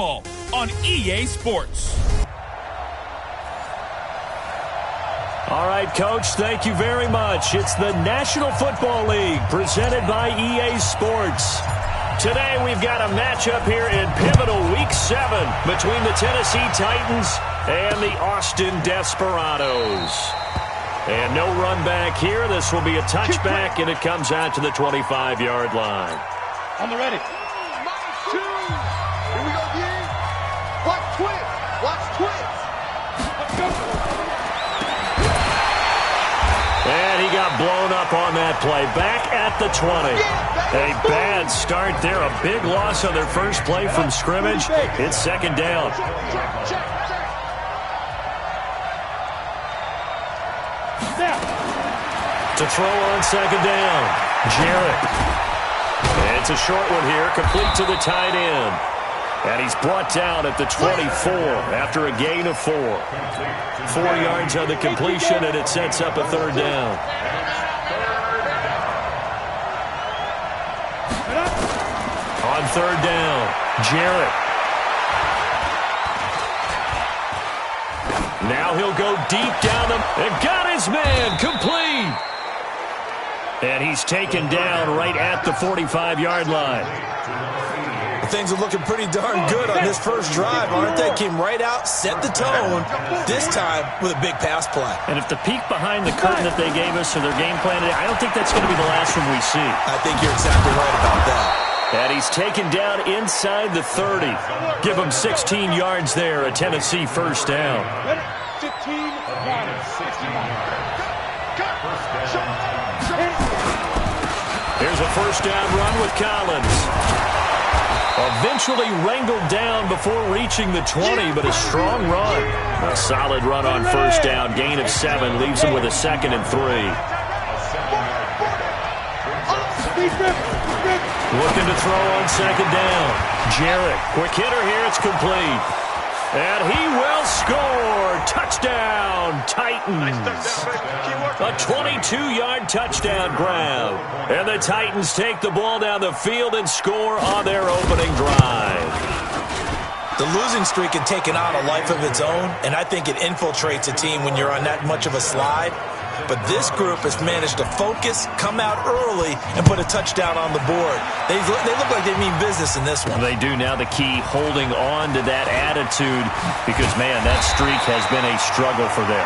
football on EA Sports. All right, Coach, thank you very much. It's the National Football League presented by EA Sports. Today we've got a matchup here in pivotal Week 7 between the Tennessee Titans and the Austin Desperados. And no run back here. This will be a touchback, and it comes out to the 25-yard line. On the ready. Two. Here we go again. Watch twins. Watch twins. Let's go. And he got blown up on that play. Back at the 20. A bad start there. A big loss on their first play from scrimmage. It's second down. To throw on second down. Jarrett. And it's a short one here. Complete to the tight end. And he's brought down at the 24 after a gain of 4. 4 yards on the completion, and it sets up a third down. On third down, Jarrett. Now he'll go deep down them and got his man complete. And he's taken down right at the 45-yard line. Things are looking pretty darn good on this first drive, aren't they? Came right out, set the tone, this time with a big pass play. And if the peek behind the curtain that they gave us or their game plan today, I don't think that's going to be the last one we see. I think you're exactly right about that. And he's taken down inside the 30. Give him 16 yards there, a Tennessee first down. 15 yards. 65. Here's a first down run with Collins. Eventually wrangled down before reaching the 20, but a strong run. A solid run on first down. Gain of 7 leaves him with a 2nd and 3. Looking to throw on second down. Jarrett, quick hitter here. It's complete. And he will score. Touchdown, Titans. A 22-yard touchdown grab. And the Titans take the ball down the field and score on their opening drive. The losing streak had taken on a life of its own, and I think it infiltrates a team when you're on that much of a slide. But this group has managed to focus, come out early, and put a touchdown on the board. They look like they mean business in this one. They do. Now the key, holding on to that attitude, because, man, that streak has been a struggle for them.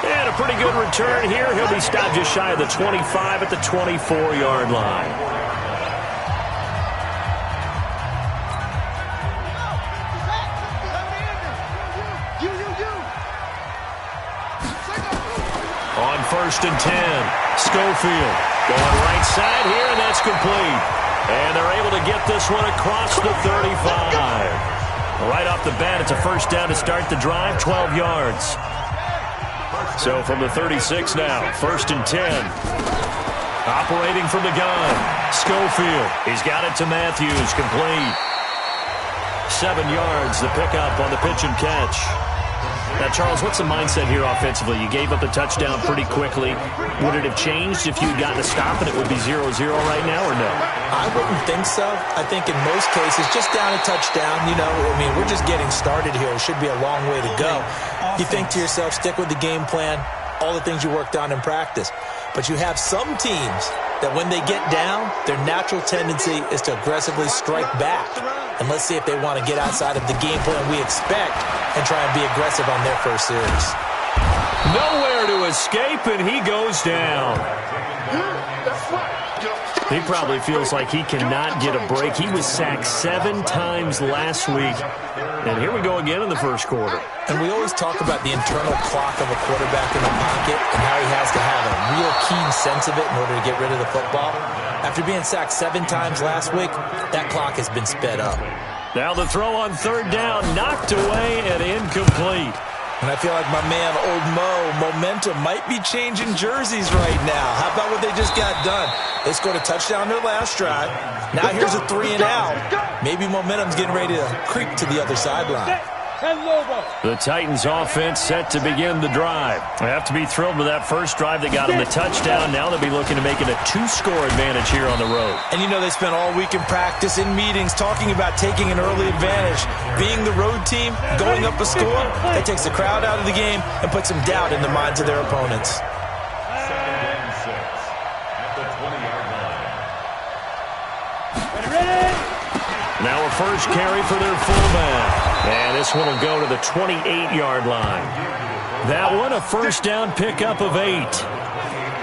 And a pretty good return here. He'll be stopped just shy of the 25 at the 24-yard line. On first and 10, Schofield going right side here, and that's complete. And they're able to get this one across the 35. Right off the bat, it's a first down to start the drive, 12 yards. So from the 36 now, first and 10. Operating from the gun, Schofield. He's got it to Matthews, complete. 7 yards, the pickup on the pitch and catch. Now, Charles, what's the mindset here offensively? You gave up the touchdown pretty quickly. Would it have changed if you had gotten a stop and it would be 0-0 right now, or no? I wouldn't think so. I think in most cases, just down a touchdown, we're just getting started here. It should be a long way to go. You think to yourself, stick with the game plan, all the things you worked on in practice. But you have some teams that when they get down, their natural tendency is to aggressively strike back. And let's see if they want to get outside of the game plan we expect and try and be aggressive on their first series. Nowhere to escape, and he goes down. He probably feels like he cannot get a break. He was sacked 7 times last week. And here we go again in the first quarter. And we always talk about the internal clock of a quarterback in the pocket and how he has to have a real keen sense of it in order to get rid of the football. After being sacked 7 times last week, that clock has been sped up. Now the throw on third down, knocked away and incomplete. And I feel like my man, Old Mo, momentum might be changing jerseys right now. How about what they just got done? They scored a touchdown their last drive. Now here's a 3 and out. Maybe momentum's getting ready to creep to the other sideline. The Titans offense set to begin the drive. They have to be thrilled with that first drive. They got them the touchdown. Now they'll be looking to make it a 2-score advantage here on the road. And you know they spent all week in practice, in meetings, talking about taking an early advantage. Being the road team, going up a score, that takes the crowd out of the game and puts some doubt in the minds of their opponents. Now a first carry for their fullback. And this one will go to the 28-yard line. That one, a first down pickup of 8.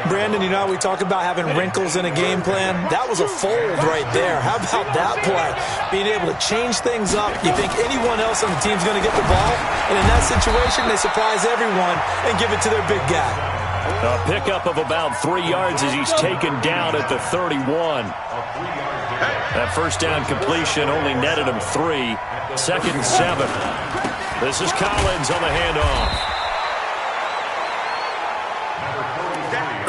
Brandon, you know we talk about having wrinkles in a game plan? That was a fold right there. How about that play? Being able to change things up. You think anyone else on the team's going to get the ball? And in that situation, they surprise everyone and give it to their big guy. A pickup of about 3 yards as he's taken down at the 31. That first down completion only netted him 3. 2nd and 7. This is Collins on the handoff.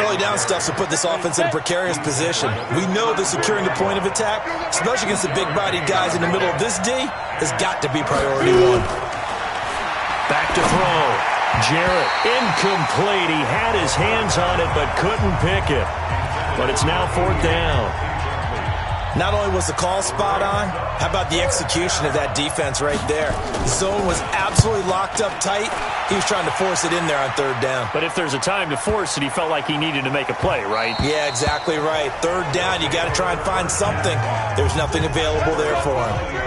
Early down stuff to put this offense in a precarious position. We know that securing the point of attack, especially against the big-bodied guys in the middle of this D, has got to be priority 1. Back to throw. Jarrett, incomplete. He had his hands on it but couldn't pick it. But it's now 4th down. Not only was the call spot on, how about the execution of that defense right there? The zone was absolutely locked up tight. He was trying to force it in there on 3rd down. But if there's a time to force it, he felt like he needed to make a play, right? Yeah, exactly right. 3rd down, you got to try and find something. There's nothing available there for him.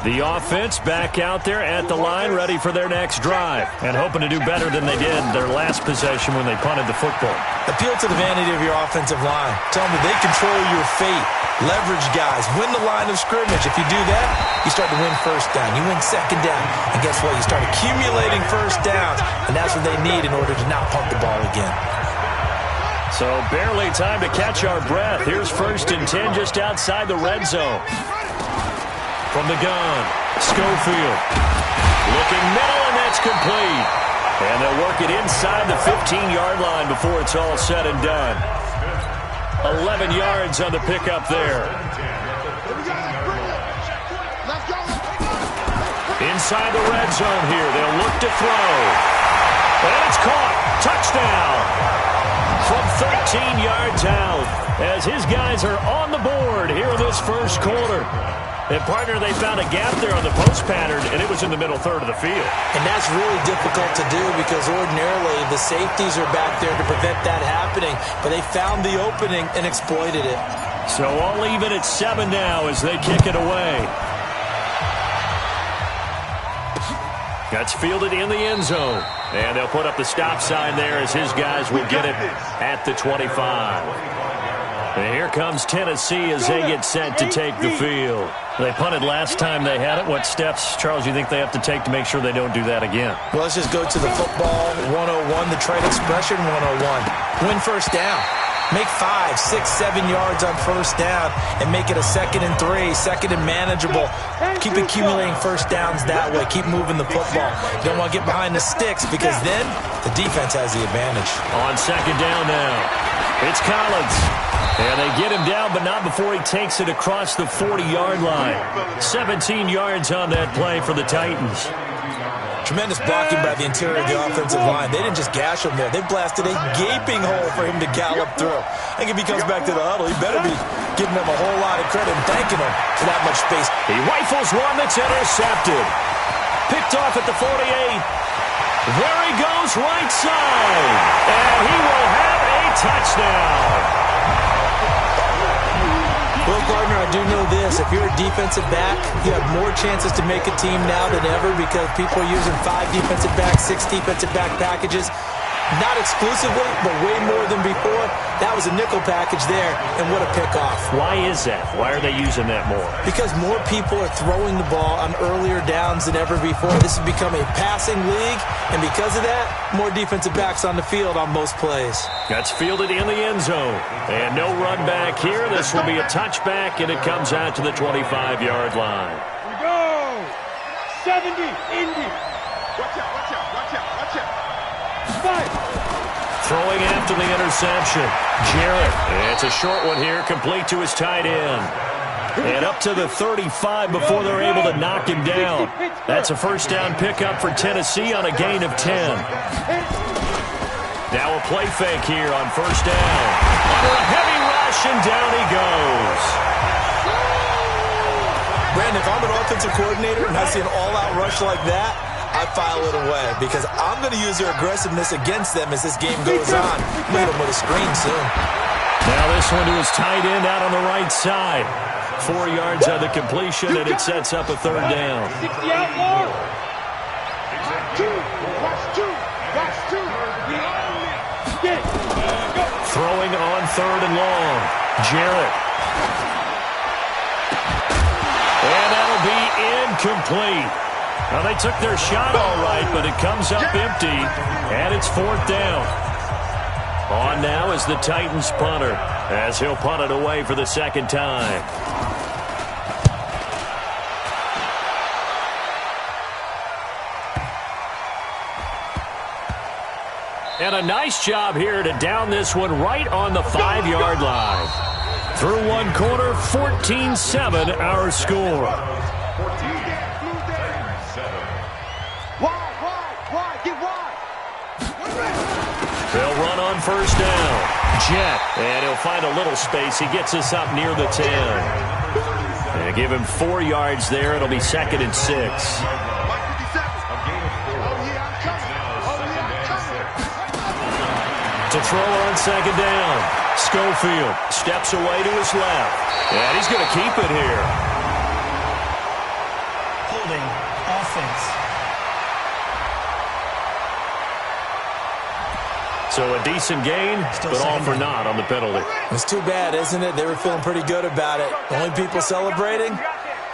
The offense back out there at the line, ready for their next drive, and hoping to do better than they did their last possession when they punted the football. Appeal to the vanity of your offensive line. Tell them that they control your fate. Leverage guys. Win the line of scrimmage. If you do that, you start to win first down. You win 2nd down. And guess what? You start accumulating first downs, and that's what they need in order to not pump the ball again. So barely time to catch our breath. Here's 1st and 10 just outside the red zone. From the gun, Schofield. Looking middle, and that's complete. And they'll work it inside the 15-yard line before it's all said and done. 11 yards on the pickup there. Inside the red zone here. They'll look to throw. And it's caught. Touchdown. From 13 yards out as his guys are on the board here in this first quarter. And, partner, they found a gap there on the post pattern, and it was in the middle third of the field. And that's really difficult to do because ordinarily the safeties are back there to prevent that happening. But they found the opening and exploited it. So all even at 7 now as they kick it away. That's fielded in the end zone. And they'll put up the stop sign there as his guys will get it at the 25. And here comes Tennessee as they get set to take the field. They punted last time they had it. What steps, Charles, do you think they have to take to make sure they don't do that again? Well, let's just go to the football 101, the trade expression 101. Win first down. Make 5, 6, 7 yards on first down and make it a 2nd and 3, 2nd and manageable. Keep accumulating first downs that way. Keep moving the football. You don't want to get behind the sticks because then the defense has the advantage. On 2nd down now, it's Collins. And they get him down, but not before he takes it across the 40-yard line. 17 yards on that play for the Titans. Tremendous blocking by the interior of the offensive line. They didn't just gash him there. They blasted a gaping hole for him to gallop through. I think if he comes back to the huddle, he better be giving them a whole lot of credit and thanking them for that much space. He rifles one that's intercepted. Picked off at the 48. There he goes right side. And he will have a touchdown. Well, partner, I do know this. If you're a defensive back, you have more chances to make a team now than ever because people are using 5 defensive backs, 6 defensive back packages. Not exclusively, but way more than before. That was a nickel package there, and what a pickoff. Why is that? Why are they using that more? Because more people are throwing the ball on earlier downs than ever before. This has become a passing league, and because of that, more defensive backs on the field on most plays. That's fielded in the end zone. And no run back here. This will be a touchback, and it comes out to the 25-yard line. We go! 70, Indy. Watch out, watch out, watch out, watch out. 5. Throwing after the interception. Jarrett. It's a short one here, complete to his tight end. And up to the 35 before they're able to knock him down. That's a first down pickup for Tennessee on a gain of 10. Now a play fake here on first down. Under a heavy rush, and down he goes. Brandon, if I'm an offensive coordinator and I see an all-out rush like that, I file it away because I'm going to use their aggressiveness against them as this game goes on. Lead them with a screen soon. Now this one to his tight end out on the right side. 4 yards on the completion, and it sets up a third down. Throwing on third and long. Jarrett. And that'll be incomplete. Now, they took their shot all right, but it comes up empty, and it's fourth down. On now is the Titans punter, as he'll punt it away for the second time. And a nice job here to down this one right on the 5-yard line. Through one quarter, 14-7 our score. They'll run on first down. Jet, and he'll find a little space. He gets us up near the 10. And give him 4 yards there. It'll be 2nd and 6. To throw on second down. Schofield steps away to his left. And he's going to keep it here. Holding offense. So a decent gain, but all for naught on the penalty. It's too bad, isn't it? They were feeling pretty good about it. The only people celebrating,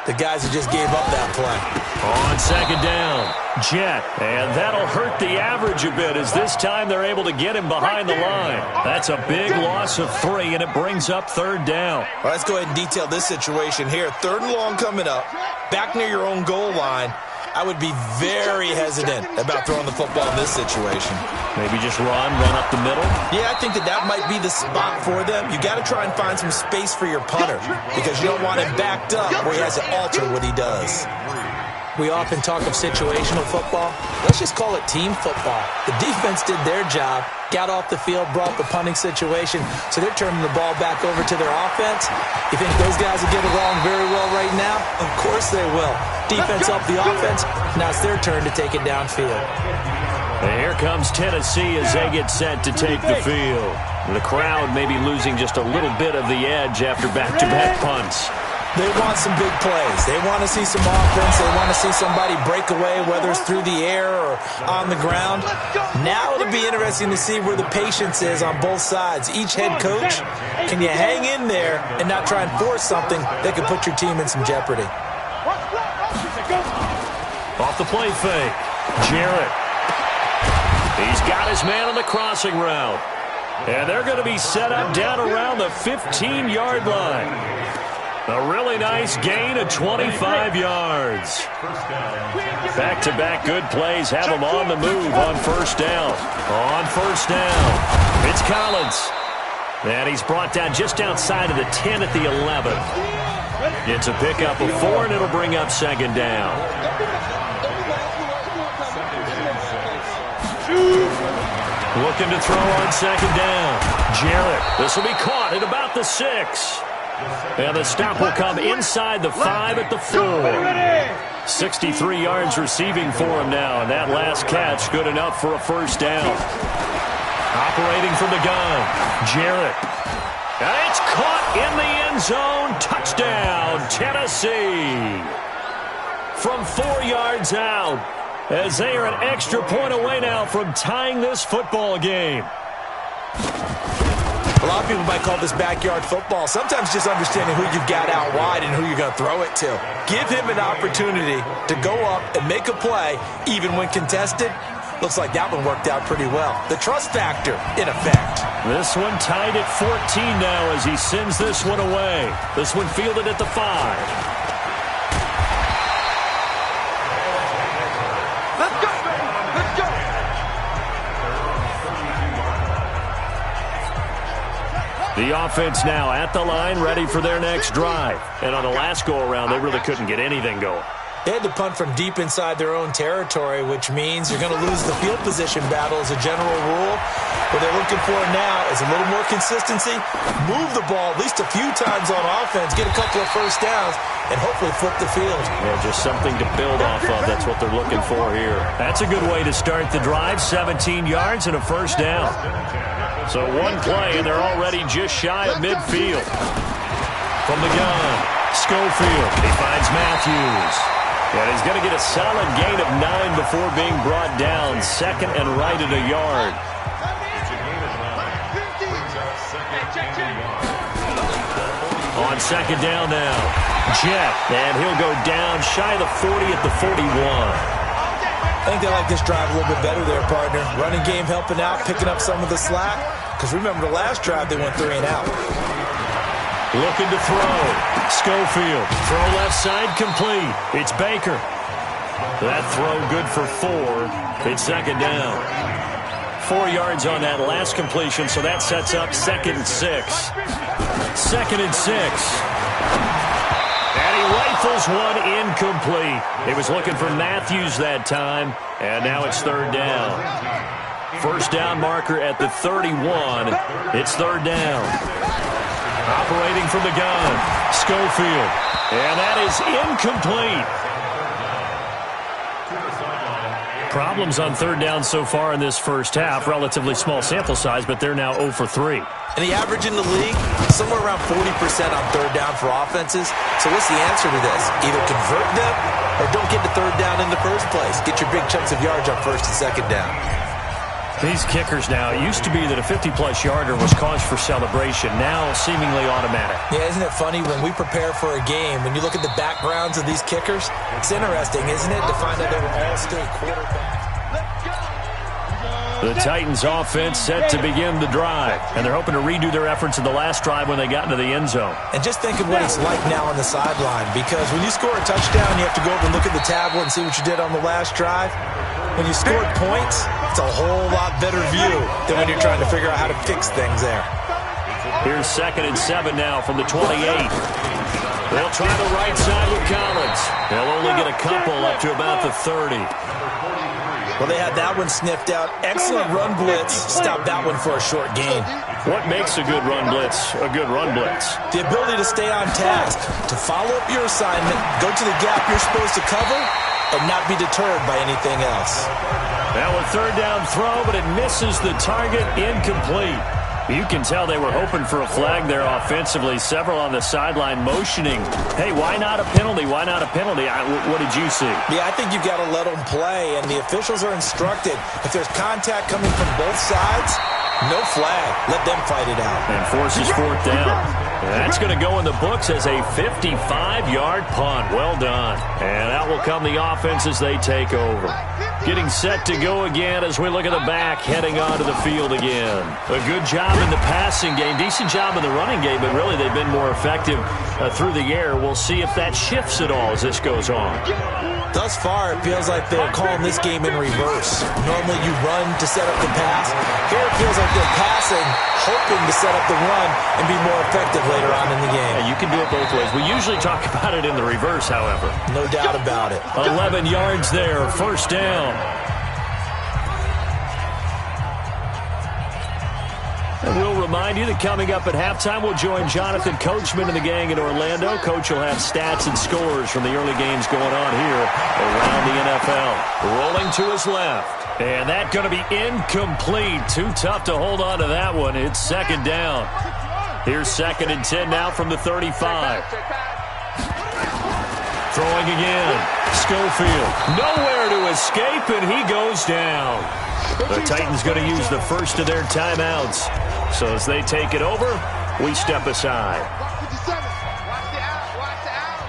the guys who just gave up that play. On second down, Jet. And that'll hurt the average a bit as this time they're able to get him behind the line. That's a big loss of 3, and it brings up third down. Well, let's go ahead and detail this situation here. 3rd and long coming up, back near your own goal line. I would be very hesitant about throwing the football in this situation. Maybe just run up the middle? Yeah, I think that might be the spot for them. You got to try and find some space for your punter because you don't want him backed up where he has to alter what he does. We often talk of situational football. Let's just call it team football. The defense did their job, got off the field, brought the punting situation, so they're turning the ball back over to their offense. You think those guys will get along very well right now? Of course they will. Defense helped the offense. Now it's their turn to take it downfield. And here comes Tennessee as they get set to take the field. The crowd may be losing just a little bit of the edge after back-to-back punts. They want some big plays. They want to see some offense. They want to see somebody break away, whether it's through the air or on the ground. Now it'll be interesting to see where the patience is on both sides. Each head coach, can you hang in there and not try and force something that could put your team in some jeopardy? Off the play fake, Jarrett. He's got his man on the crossing route. And they're going to be set up down around the 15-yard line. A really nice gain of 25 yards. Back-to-back good plays have them on the move on first down. On first down, it's Collins. And he's brought down just outside of the 10 at the 11. It's a pickup of 4, and it'll bring up second down. Looking to throw on second down. Jarrett, this will be caught at about the 6. And the stop will come inside the 5 at the 4. 63 yards receiving for him now, and that last catch good enough for a first down. Operating from the gun, Jarrett. And it's caught in the end zone. Touchdown, Tennessee. From 4 yards out, as they are an extra point away now from tying this football game. A lot of people might call this backyard football. Sometimes just understanding who you've got out wide and who you're going to throw it to. Give him an opportunity to go up and make a play, even when contested. Looks like that one worked out pretty well. The trust factor, in effect. This one tied at 14 now as he sends this one away. This one fielded at the 5. The The offense now at the line, ready for their next drive. And on the last go-around, they really couldn't get anything going. They had to punt from deep inside their own territory, which means you're going to lose the field position battle as a general rule. What they're looking for now is a little more consistency, move the ball at least a few times on offense, get a couple of first downs, and hopefully flip the field. Yeah, just something to build off of. That's what they're looking for here. That's a good way to start the drive, 17 yards and a first down. So one play, and they're already just shy of midfield. From the gun, Schofield. He finds Matthews. And he's going to get a solid gain of 9 before being brought down. Second and right at a yard. On second down now, Jet. And he'll go down shy of the 40 at the 41. I think they like this drive a little bit better there, partner. Running game helping out, picking up some of the slack. Because remember, the last drive they went 3 and out. Looking to throw. Schofield. Throw left side complete. It's Baker. That throw good for 4. It's second down. 4 yards on that last completion, so that sets up 2nd and 6. 2nd and 6. And he rifles one incomplete. He was looking for Matthews that time, and now it's 3rd down. First down marker at the 31. It's 3rd down. Operating from the gun, Schofield. And that is incomplete. Problems on 3rd down so far in this first half. Relatively small sample size, but they're now 0 for 3. And the average in the league, somewhere around 40% on 3rd down for offenses. So what's the answer to this? Either convert them or don't get to 3rd down in the first place. Get your big chunks of yards on 1st and 2nd down. These kickers now, it used to be that a 50-plus yarder was cause for celebration. Now seemingly automatic. Yeah, isn't it funny when we prepare for a game, when you look at the backgrounds of these kickers, it's interesting, isn't it, to find out they were all state quarterbacks. The Titans offense set to begin the drive, and they're hoping to redo their efforts in the last drive when they got into the end zone. And just think of what it's like now on the sideline, because when you score a touchdown, you have to go over and look at the tablet and see what you did on the last drive. When you scored points, it's a whole lot better view than when you're trying to figure out how to fix things there. Here's 2nd and 7 now from the 28. They'll try the right side with Collins. They'll only get a couple up to about the 30. Well, they had that one sniffed out. Excellent run blitz. Stopped that one for a short gain. What makes a good run blitz a good run blitz? The ability to stay on task, to follow up your assignment, go to the gap you're supposed to cover, and not be deterred by anything else. Now a 3rd down throw, but it misses the target, incomplete. You can tell they were hoping for a flag there offensively. Several on the sideline motioning. Hey, why not a penalty? Why not a penalty? What did you see? Yeah, I think you've got to let them play, and the officials are instructed. If there's contact coming from both sides, no flag. Let them fight it out. And forces 4th down. That's going to go in the books as a 55-yard punt. Well done. And out will come the offense as they take over. Getting set to go again as we look at the back, heading onto the field again. A good job in the passing game, decent job in the running game, but really they've been more effective through the air. We'll see if that shifts at all as this goes on. Thus far, it feels like they're calling this game in reverse. Normally you run to set up the pass. Here it feels like they're passing, hoping to set up the run and be more effective later on in the game. Yeah, you can do it both ways. We usually talk about it in the reverse, however. No doubt about it. 11 yards there, first down. And we'll remind you that coming up at halftime, we'll join Jonathan Coachman and the gang in Orlando. Coach will have stats and scores from the early games going on here around the NFL. Rolling to his left. And that's going to be incomplete. Too tough to hold on to that one. It's 2nd down. Here's 2nd and 10 now from the 35. Throwing again. Schofield. Nowhere to escape, and he goes down. The Titans going to use the first of their timeouts. So as they take it over, we step aside. Watch the out. Watch the out.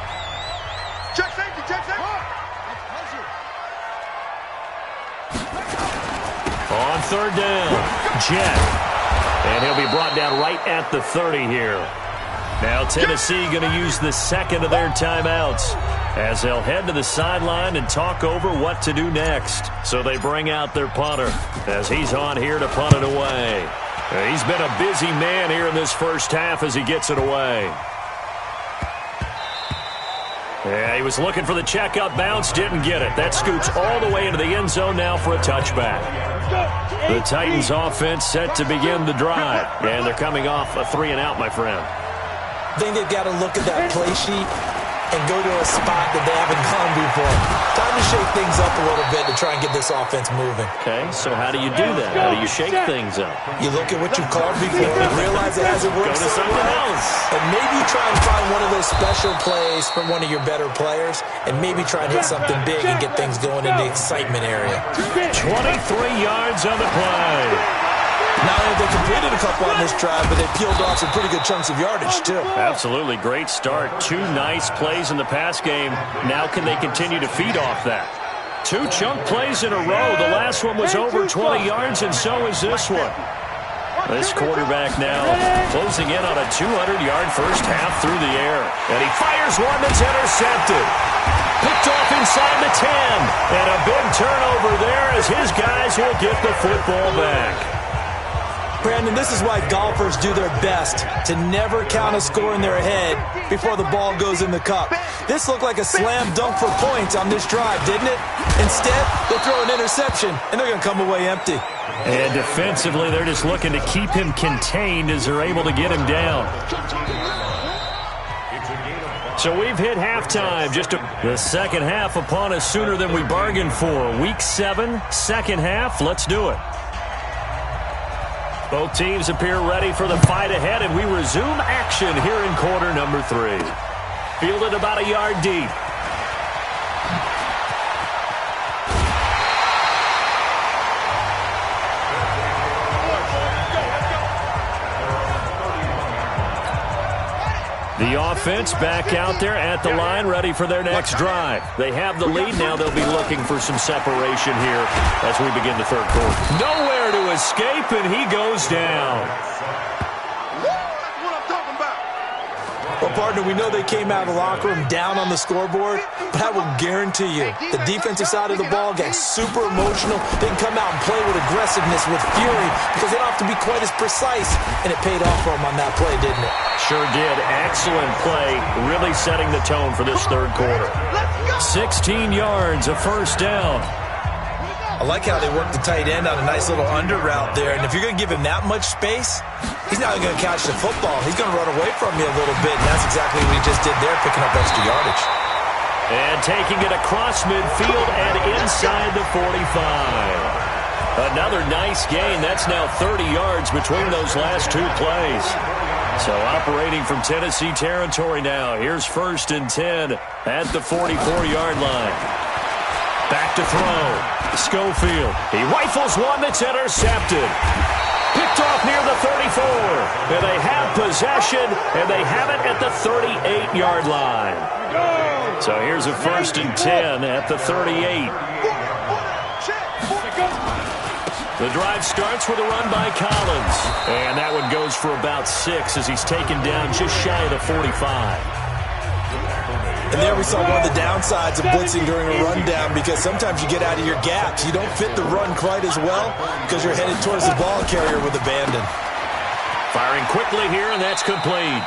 Check safety. On 3rd down, Jet. And he'll be brought down right at the 30 here. Now Tennessee going to use the 2nd of their timeouts as they'll head to the sideline and talk over what to do next. So they bring out their punter as he's on here to punt it away. He's been a busy man here in this first half as he gets it away. Yeah, he was looking for the checkup bounce, didn't get it. That scoots all the way into the end zone now for a touchback. The Titans offense set to begin the drive, and they're coming off a 3-and-out, my friend. I think they've got to look at that play sheet and go to a spot that they haven't gone before. Time to shake things up a little bit to try and get this offense moving. Okay, so how do you do that? How do you shake things up? You look at what you've called before and realize it hasn't worked. Go to something else. And maybe try and find one of those special plays from one of your better players and maybe try and hit something big and get things going in the excitement area. 23 yards on the play. Not only have they completed a couple on this drive, but they peeled off some pretty good chunks of yardage, too. Absolutely. Great start. 2 nice plays in the pass game. Now can they continue to feed off that? 2 chunk plays in a row. The last one was over 20 yards, and so is this one. This quarterback now closing in on a 200-yard first half through the air. And he fires one that's intercepted. Picked off inside the 10. And a big turnover there as his guys will get the football back. Brandon, this is why golfers do their best to never count a score in their head before the ball goes in the cup. This looked like a slam dunk for points on this drive, didn't it? Instead, they throw an interception, and they're going to come away empty. And defensively, they're just looking to keep him contained as they're able to get him down. So we've hit halftime. The second half upon us sooner than we bargained for. Week 7, second half. Let's do it. Both teams appear ready for the fight ahead, and we resume action here in quarter number 3. Fielded about a yard deep. The offense back out there at the line, ready for their next drive. They have the lead. Now they'll be looking for some separation here as we begin the third quarter. Nowhere to escape, and he goes down. Well, partner, we know they came out of the locker room down on the scoreboard, but I will guarantee you the defensive side of the ball got super emotional. They can come out and play with aggressiveness, with fury, because they don't have to be quite as precise, and it paid off for them on that play, didn't it? Sure did. Excellent play, really setting the tone for this third quarter. 16 yards, a first down. I like how they worked the tight end on a nice little under route there, and if you're going to give him that much space, he's not going to catch the football. He's going to run away from you a little bit, and that's exactly what he just did there, picking up extra yardage. And taking it across midfield and inside the 45. Another nice gain. That's now 30 yards between those last 2 plays. So operating from Tennessee territory now. Here's 1st and 10 at the 44-yard line. Back to throw. Schofield. He rifles one that's intercepted. Picked off near the 34. And they have possession, and they have it at the 38-yard line. So here's a 1st and 10 at the 38. The drive starts with a run by Collins. And that one goes for about 6 as he's taken down just shy of the 45. And there we saw one of the downsides of blitzing during a rundown, because sometimes you get out of your gaps. You don't fit the run quite as well because you're headed towards the ball carrier with abandon. Firing quickly here, and that's complete.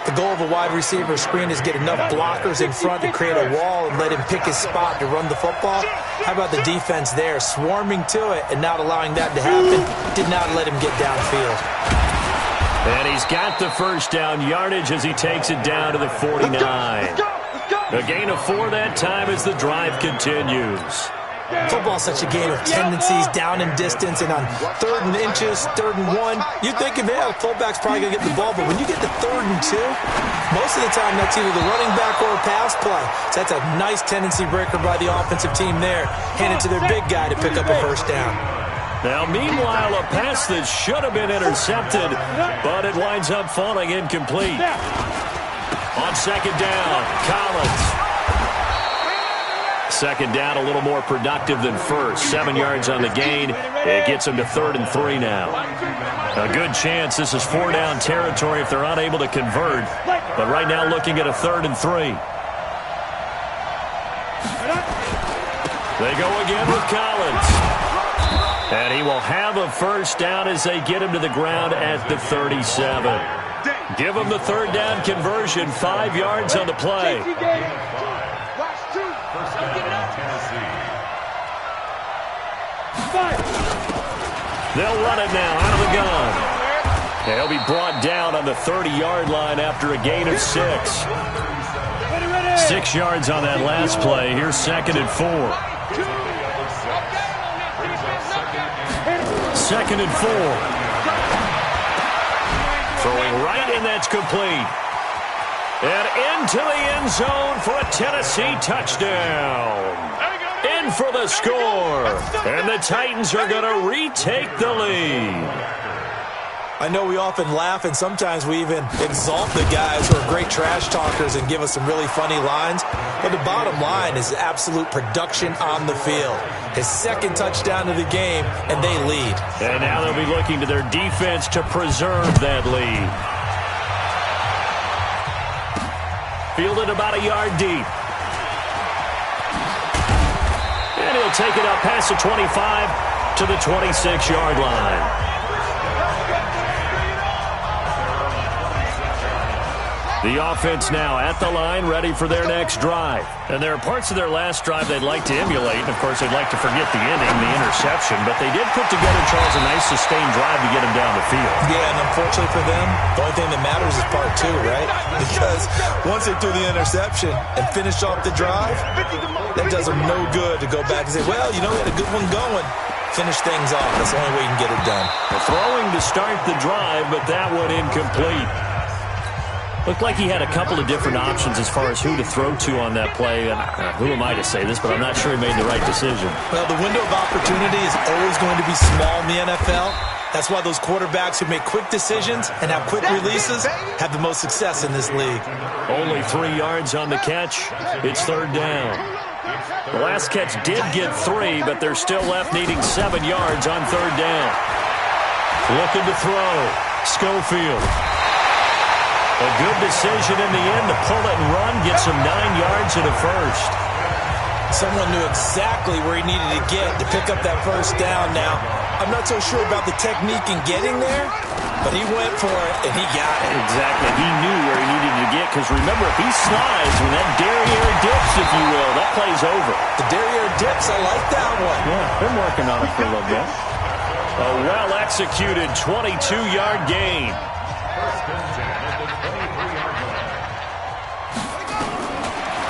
The goal of a wide receiver screen is get enough blockers in front to create a wall and let him pick his spot to run the football. How about the defense there, swarming to it and not allowing that to happen? Did not let him get downfield. And he's got the first down yardage as he takes it down to the 49. A gain of 4 that time as the drive continues. Football's such a game of tendencies, down in distance, and on 3rd and inches, 3rd and 1, you think of it, the fullback's probably going to get the ball, but when you get to 3rd and 2, most of the time that's either the running back or a pass play. So that's a nice tendency breaker by the offensive team there, handed to their big guy to pick up a first down. Now, meanwhile, a pass that should have been intercepted, but it winds up falling incomplete. On 2nd down, Collins. 2nd down, a little more productive than first. 7 yards on the gain. It gets him to 3rd and 3 now. A good chance this is 4-down territory if they're unable to convert. But right now looking at a 3rd and 3. They go again with Collins. And he will have a first down as they get him to the ground at the 37. Give him the third down conversion, 5 yards on the play. They'll run it now out of the gun. And he'll be brought down on the 30-yard line after a gain of 6. 6 yards on that last play. Here's 2nd and 4. 2nd and 4. Throwing right, and that's complete. And into the end zone for a Tennessee touchdown. In for the score. And the Titans are going to retake the lead. I know we often laugh, and sometimes we even exalt the guys who are great trash talkers and give us some really funny lines. But the bottom line is absolute production on the field. His 2nd touchdown of the game, and they lead. And now they'll be looking to their defense to preserve that lead. Fielded about a yard deep. And he'll take it up past the 25 to the 26-yard line. The offense now at the line, ready for their next drive. And there are parts of their last drive they'd like to emulate. And, of course, they'd like to forget the inning, the interception. But they did put together, Charles, a nice sustained drive to get them down the field. Yeah, and unfortunately for them, the only thing that matters is part 2, right? Because once they threw the interception and finished off the drive, that does them no good to go back and say, well, you know, we had a good one going. Finish things off. That's the only way you can get it done. Throwing to start the drive, but that one incomplete. Looked like he had a couple of different options as far as who to throw to on that play. And who am I to say this, but I'm not sure he made the right decision. Well, the window of opportunity is always going to be small in the NFL. That's why those quarterbacks who make quick decisions and have quick releases have the most success in this league. Only 3 yards on the catch. It's 3rd down. The last catch did get 3, but they're still left needing 7 yards on 3rd down. Looking to throw. Schofield. A good decision in the end to pull it and run, gets him 9 yards and a first. Someone knew exactly where he needed to get to pick up that first down. Now, I'm not so sure about the technique in getting there, but he went for it, and he got it. Exactly. He knew where he needed to get, because remember, if he slides, when that derriere dips, if you will, that play's over. The derriere dips, I like that one. Yeah, been working on it for a little bit. A well-executed 22-yard gain.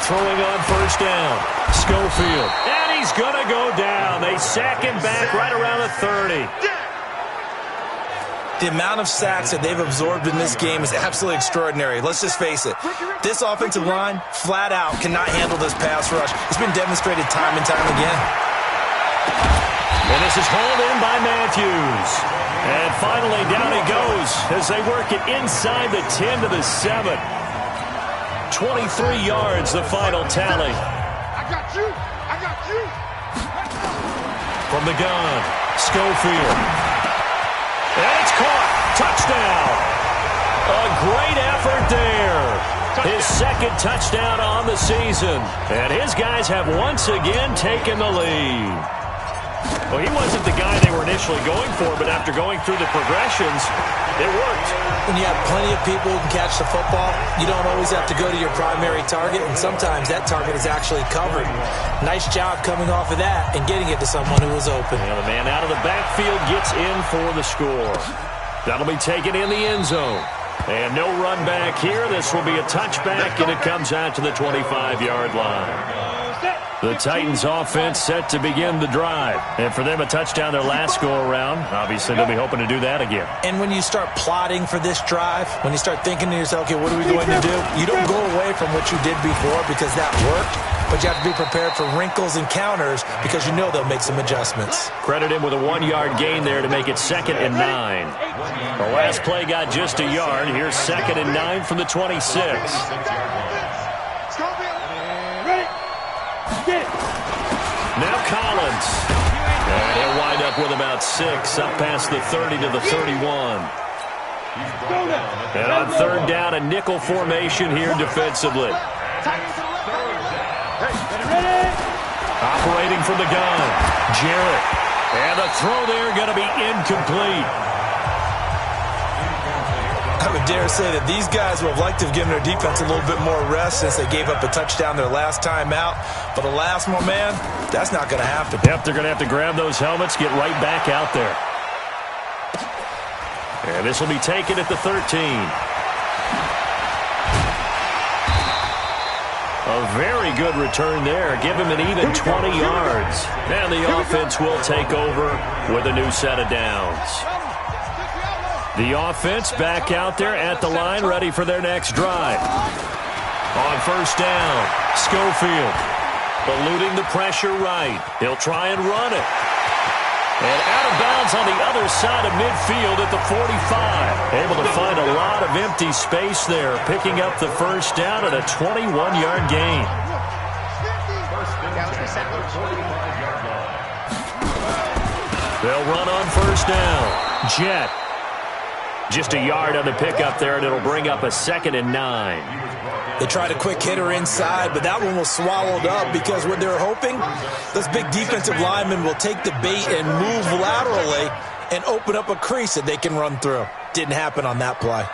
Throwing on first down. Schofield. And he's going to go down. They sack him back right around the 30. The amount of sacks that they've absorbed in this game is absolutely extraordinary. Let's just face it. This offensive line, flat out, cannot handle this pass rush. It's been demonstrated time and time again. And this is hauled in by Matthews. And finally, down he goes as they work it inside the 10 to the 7. 23 yards, the final tally. I got you. I got you. From the gun, Schofield. And it's caught. Touchdown. A great effort there. His 2nd touchdown on the season. And his guys have once again taken the lead. Well, he wasn't the guy they were initially going for, but after going through the progressions, it worked. When you have plenty of people who can catch the football, you don't always have to go to your primary target, and sometimes that target is actually covered. Nice job coming off of that and getting it to someone who was open. And the man out of the backfield gets in for the score. That'll be taken in the end zone. And no run back here. This will be a touchback, and it comes out to the 25-yard line. The Titans offense set to begin the drive. And for them, a touchdown their last go-around. Obviously, they'll be hoping to do that again. And when you start plotting for this drive, when you start thinking to yourself, okay, what are we going to do? You don't go away from what you did before because that worked. But you have to be prepared for wrinkles and counters because you know they'll make some adjustments. Credit him with a 1-yard gain there to make it 2nd and 9. The last play got just a yard. Here's 2nd and 9 from the 26. Now Collins. And he'll wind up with about 6, up past the 30 to the 31. And on 3rd down, a nickel formation here defensively. Operating from the gun, Jarrett. And the throw there going to be incomplete. I would dare say that these guys would have liked to have given their defense a little bit more rest since they gave up a touchdown their last time out. But alas, my man, that's not going to happen. Yep, they're going to have to grab those helmets, get right back out there. And this will be taken at the 13. A very good return there. Give him an even 20 yards. And the offense will take over with a new set of downs. The offense back out there at the line, ready for their next drive. On first down, Schofield eluding the pressure right. He'll try and run it. And out of bounds on the other side of midfield at the 45. Able to find a lot of empty space there, picking up the first down at a 21-yard gain. They'll run on first down. Jet. Just a yard on the pickup there, and it'll bring up a 2nd and 9. They tried a quick hitter inside, but that one was swallowed up because what they're hoping, those big defensive linemen will take the bait and move laterally and open up a crease that they can run through. Didn't happen on that play.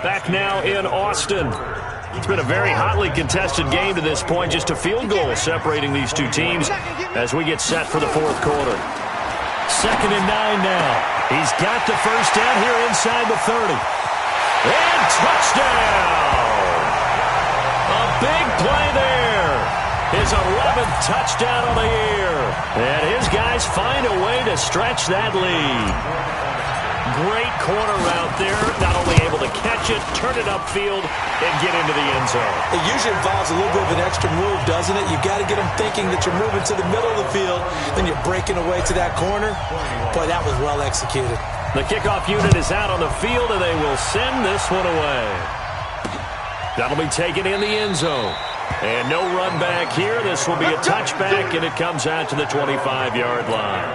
Back now in Austin. It's been a very hotly contested game to this point. Just a field goal separating these two teams as we get set for the fourth quarter. 2nd and 9 now. He's got the first down here inside the 30. And touchdown! A big play there. His 11th touchdown on the year. And his guys find a way to stretch that lead. Great corner route there. Not only able to catch it, turn it upfield, and get into the end zone. It usually involves a little bit of an extra move, doesn't it? You've got to get them thinking that you're moving to the middle of the field, then you're breaking away to that corner. Boy, that was well executed. The kickoff unit is out on the field, and they will send this one away. That'll be taken in the end zone. And no run back here. This will be a touchback, and it comes out to the 25-yard line.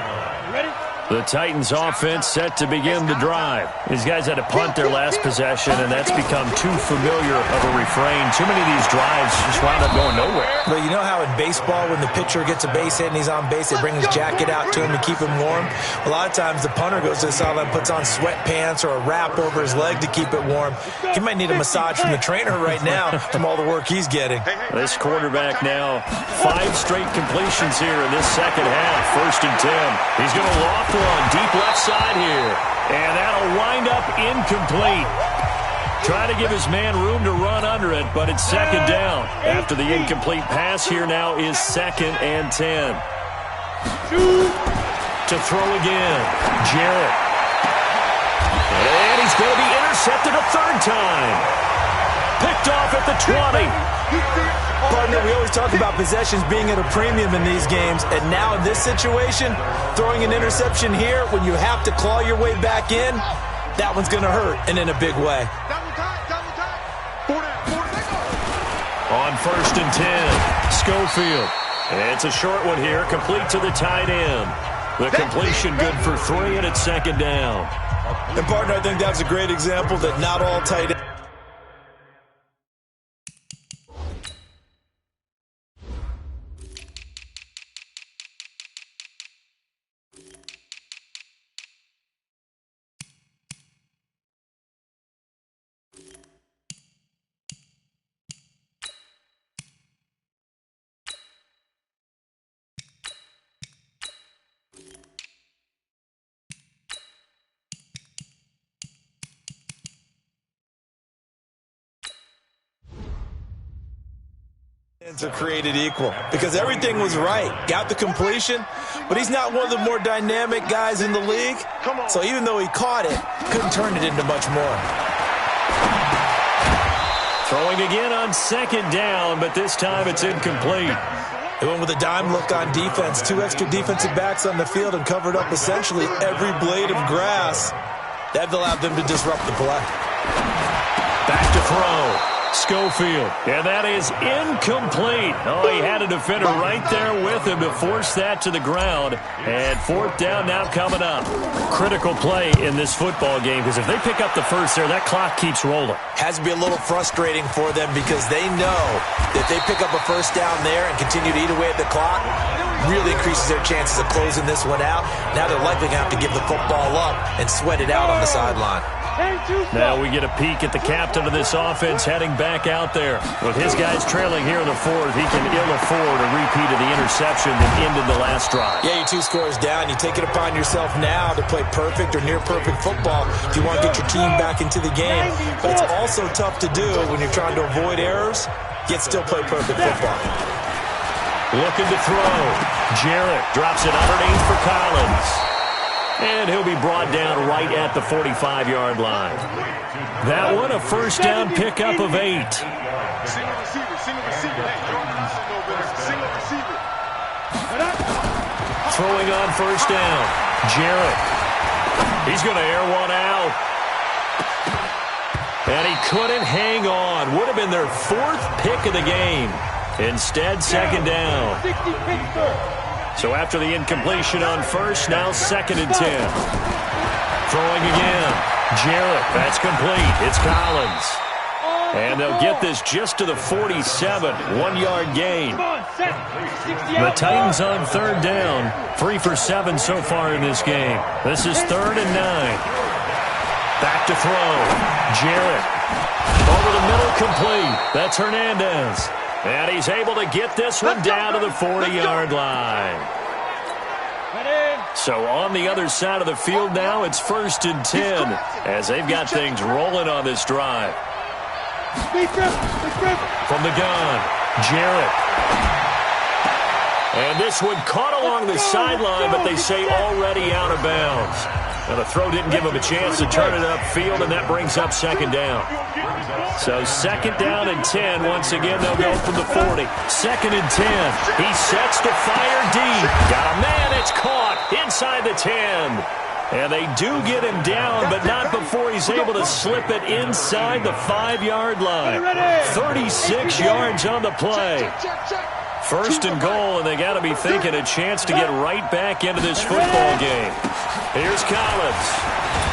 Ready? The Titans offense set to begin the drive. These guys had to punt their last possession, and that's become too familiar of a refrain. Too many of these drives just wound up going nowhere. Well, you know how in baseball when the pitcher gets a base hit and he's on base, they bring his jacket out to him to keep him warm? A lot of times the punter goes to the sideline, puts on sweatpants or a wrap over his leg to keep it warm. He might need a massage from the trainer right now from all the work he's getting. This quarterback now, 5 straight completions here in this second half. 1st and 10. He's going to loft one deep left side here. And that'll wind up incomplete. Trying to give his man room to run under it, but it's 2nd down. After the incomplete pass, here now is 2nd and 10. To throw again, Jarrett. And he's going to be intercepted a 3rd time. Picked off at the 20. Partner, we always talk about possessions being at a premium in these games, and now in this situation, throwing an interception here when you have to claw your way back in, that one's going to hurt, and in a big way. On 1st and 10, Schofield. And it's a short one here, complete to the tight end. The completion good for 3, and it's 2nd down. And partner, I think that's a great example that not all tight ends. Are created equal because everything was right. Got the completion, but he's not one of the more dynamic guys in the league. So even though he caught it, couldn't turn it into much more. Throwing again on 2nd down, but this time it's incomplete. They went with a dime look on defense. 2 extra defensive backs on the field and covered up essentially every blade of grass. That allowed them to disrupt the play. Back to throw. Schofield, and that is incomplete. Oh, he had a defender right there with him to force that to the ground. And fourth down now coming up. Critical play in this football game, because if they pick up the first there, that clock keeps rolling. Has to be a little frustrating for them because they know that they pick up a first down there and continue to eat away at the clock, really increases their chances of closing this one out. Now they're likely going to have to give the football up and sweat it out on the sideline. Now we get a peek at the captain of this offense heading back out there. With his guys trailing here in the fourth, he can ill afford a repeat of the interception that ended the last drive. Yeah, you're 2 scores down. You take it upon yourself now to play perfect or near-perfect football if you want to get your team back into the game. But it's also tough to do when you're trying to avoid errors, yet still play perfect football. Looking to throw. Jarrett drops it underneath for Collins. And he'll be brought down right at the 45-yard line. That one, a first down pickup of 8. Single receiver. Hey, single receiver. Throwing on first down. Jarrett. He's going to air one out. And he couldn't hang on. Would have been their 4th pick of the game. Instead, second down. So after the incompletion on first, now 2nd and 10. Throwing again. Jarrett, that's complete. It's Collins. And they'll get this just to the 47. 1-yard gain. The Titans on 3rd down. 3 for 7 so far in this game. This is 3rd and 9. Back to throw. Jarrett. Over the middle, complete. That's Hernandez. And he's able to get this one down to the 40-yard line. So on the other side of the field now, it's 1st and 10 as they've got things rolling on this drive. From the gun, Jarrett. And this one caught along the sideline, but they say already out of bounds. Now the throw didn't give him a chance to turn it upfield, and that brings up 2nd down. So 2nd down and 10. Once again, they'll go from the 40. 2nd and 10. He sets to fire deep. Got a man. It's caught inside the 10. And they do get him down, but not before he's able to slip it inside the 5-yard line. 36 yards on the play. 1st and goal, and they got to be thinking a chance to get right back into this football game. Here's Collins.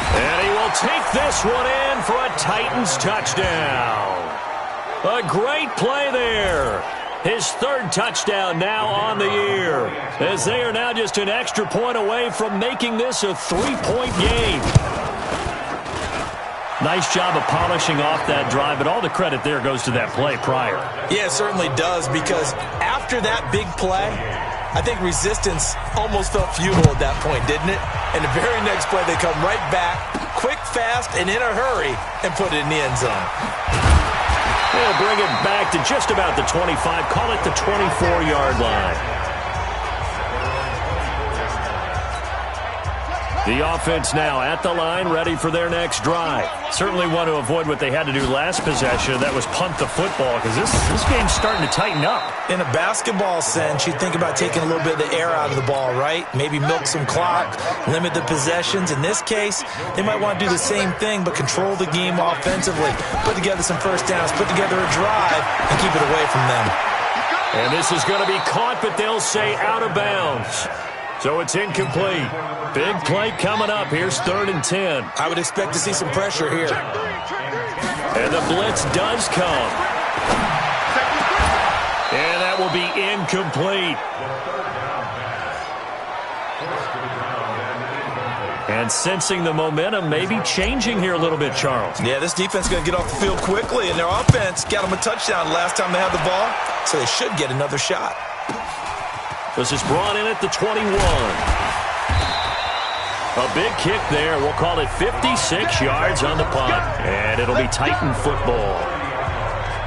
And he will take this one in for a Titans touchdown. A great play there. His 3rd touchdown now on the year, as they are now just an extra point away from making this a 3-point game. Nice job of polishing off that drive, but all the credit there goes to that play prior. Yeah, it certainly does, because after that big play, I think resistance almost felt futile at that point, didn't it? And the very next play, they come right back, quick, fast, and in a hurry, and put it in the end zone. They'll bring it back to just about the 25, call it the 24-yard line. The offense now at the line, ready for their next drive. Certainly want to avoid what they had to do last possession. That was punt the football, because this game's starting to tighten up. In a basketball sense, you think about taking a little bit of the air out of the ball, right? Maybe milk some clock, limit the possessions. In this case, they might want to do the same thing, but control the game offensively. Put together some first downs, put together a drive, and keep it away from them. And this is going to be caught, but they'll say out of bounds. So it's incomplete. Big play coming up. Here's 3rd and 10. I would expect to see some pressure here. And the blitz does come. And that will be incomplete. And sensing the momentum maybe changing here a little bit, Charles. Yeah, this defense is going to get off the field quickly, and their offense got them a touchdown last time they had the ball, so they should get another shot. This is brought in at the 21. A big kick there. We'll call it 56 yards on the punt. And it'll be Titan football.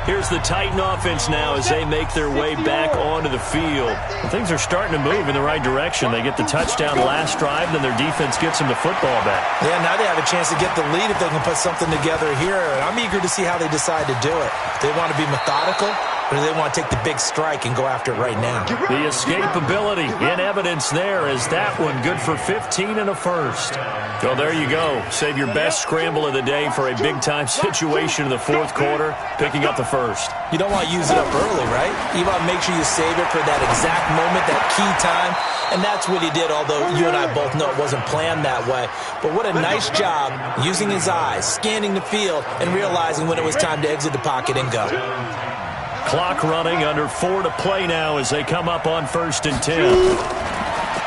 Here's the Titan offense now as they make their way back onto the field. And things are starting to move in the right direction. They get the touchdown last drive, then their defense gets them the football back. Yeah, now they have a chance to get the lead if they can put something together here. I'm eager to see how they decide to do it. They want to be methodical, or do they want to take the big strike and go after it right now? The escapability in evidence there is that one good for 15 and a first. Well, there you go. Save your best scramble of the day for a big-time situation in the fourth quarter, picking up the first. You don't want to use it up early, right? You want to make sure you save it for that exact moment, that key time, and that's what he did, although you and I both know it wasn't planned that way. But what a nice job using his eyes, scanning the field, and realizing when it was time to exit the pocket and go. Clock running, under 4 to play now as they come up on 1st and 10.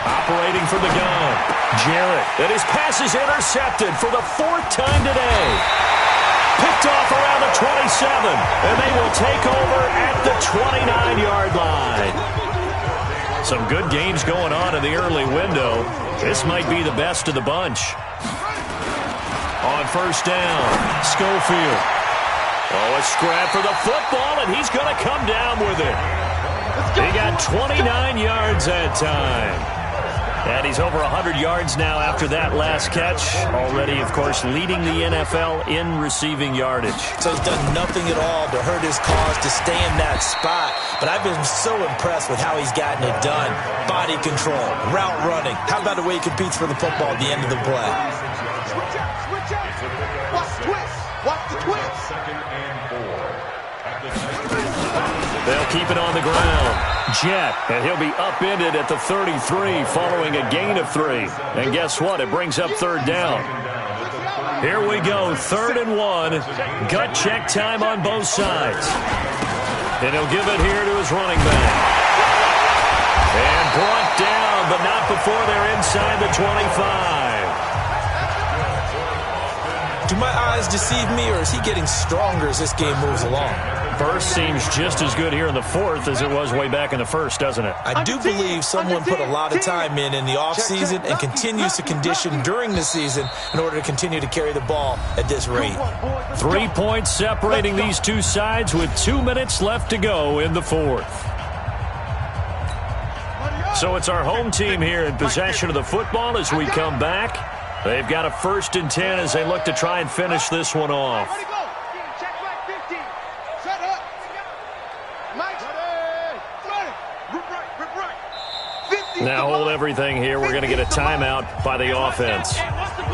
Operating from the gun, Jarrett, and his pass is intercepted for the 4th time today. Picked off around the 27, and they will take over at the 29-yard line. Some good games going on in the early window. This might be the best of the bunch. On 1st down, Schofield. Oh, a scrap for the football, and he's going to come down with it. He got 29 yards that time. And he's over 100 yards now after that last catch. Already, of course, leading the NFL in receiving yardage. So he's done nothing at all to hurt his cause to stay in that spot. But I've been so impressed with how he's gotten it done. Body control, route running. How about the way he competes for the football at the end of the play? Switch out, switch out. Watch the twist. Watch the twist. They'll keep it on the ground. Jet, and he'll be upended at the 33 following a gain of 3. And guess what? It brings up 3rd down. Here we go, 3rd and 1. Gut check time on both sides. And he'll give it here to his running back. And brought down, but not before they're inside the 25. Do my eyes deceive me, or is he getting stronger as this game moves along? First seems just as good here in the 4th as it was way back in the 1st, doesn't it? I do believe someone put a lot of time in the offseason and continues to condition during the season in order to continue to carry the ball at this rate. 3 points separating these two sides with 2 minutes left to go in the 4th. So it's our home team here in possession of the football as we come back. They've got a 1st and 10 as they look to try and finish this one off. Now hold everything here. We're going to get a timeout by the offense.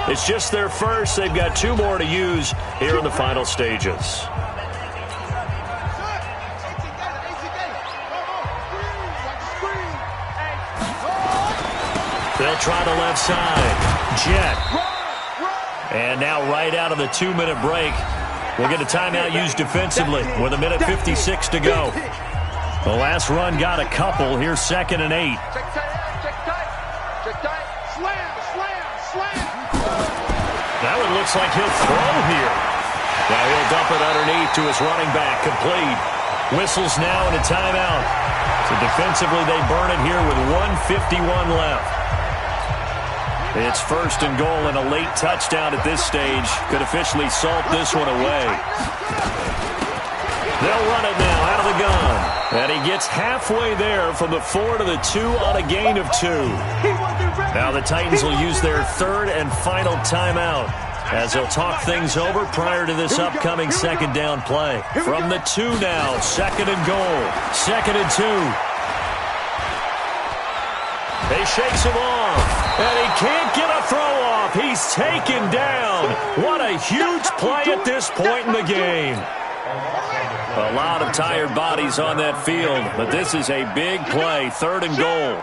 It's just their first. They've got 2 more to use here in the final stages. They'll try the left side. Jet. And now right out of the 2-minute break, we'll get a timeout used defensively with 1:56 to go. The last run got a couple. Here's 2nd and 8. That one looks like he'll throw here. Now he'll dump it underneath to his running back. Complete. Whistles now and a timeout. So defensively they burn it here with 1:51 left. It's 1st and goal, and a late touchdown at this stage could officially salt this one away. They'll run it now out of the gun. And he gets halfway there from the 4 to the 2 on a gain of 2. Now the Titans will use their 3rd and final timeout as they'll talk things over prior to this upcoming 2nd down play. From the 2 now, 2nd and goal, 2nd and 2. He shakes him off, and he can't get a throw off. He's taken down. What a huge play at this point in the game. A lot of tired bodies on that field, but this is a big play, 3rd and goal.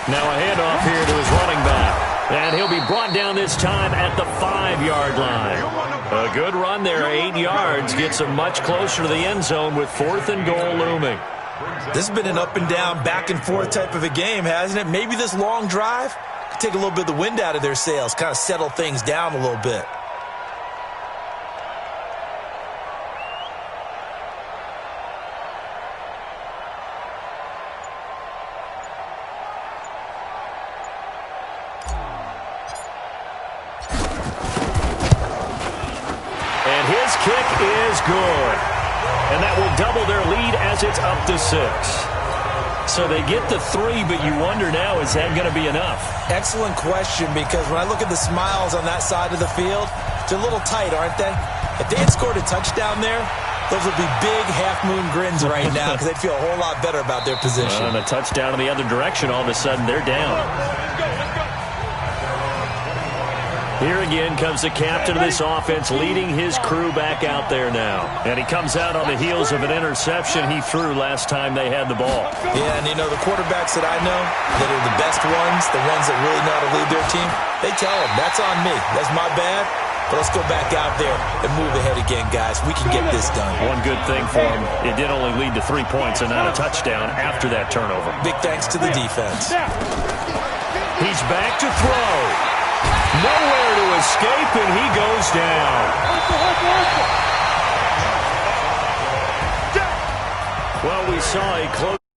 Now a handoff here to his running back. And he'll be brought down this time at the 5-yard line. A good run there, 8 yards. Gets him much closer to the end zone with 4th and goal looming. This has been an up and down, back and forth type of a game, hasn't it? Maybe this long drive could take a little bit of the wind out of their sails, kind of settle things down a little bit. his kick is good. And that will double their lead as it's up to 6. So they get the 3, but you wonder now, is that going to be enough? Excellent question, because when I look at the smiles on that side of the field, they're a little tight, aren't they? If they had scored a touchdown there, those would be big half-moon grins right now because they'd feel a whole lot better about their position. And a touchdown in the other direction, all of a sudden they're down. Here again comes the captain of this offense leading his crew back out there now. And he comes out on the heels of an interception he threw last time they had the ball. Yeah, and you know, the quarterbacks that I know that are the best ones, the ones that really know how to lead their team, they tell them, that's on me. That's my bad. But let's go back out there and move ahead again, guys. We can get this done. One good thing for him, it did only lead to 3 points and not a touchdown after that turnover. Big thanks to the defense. He's back to throw. Nowhere to escape, and he goes down. Well, we saw a close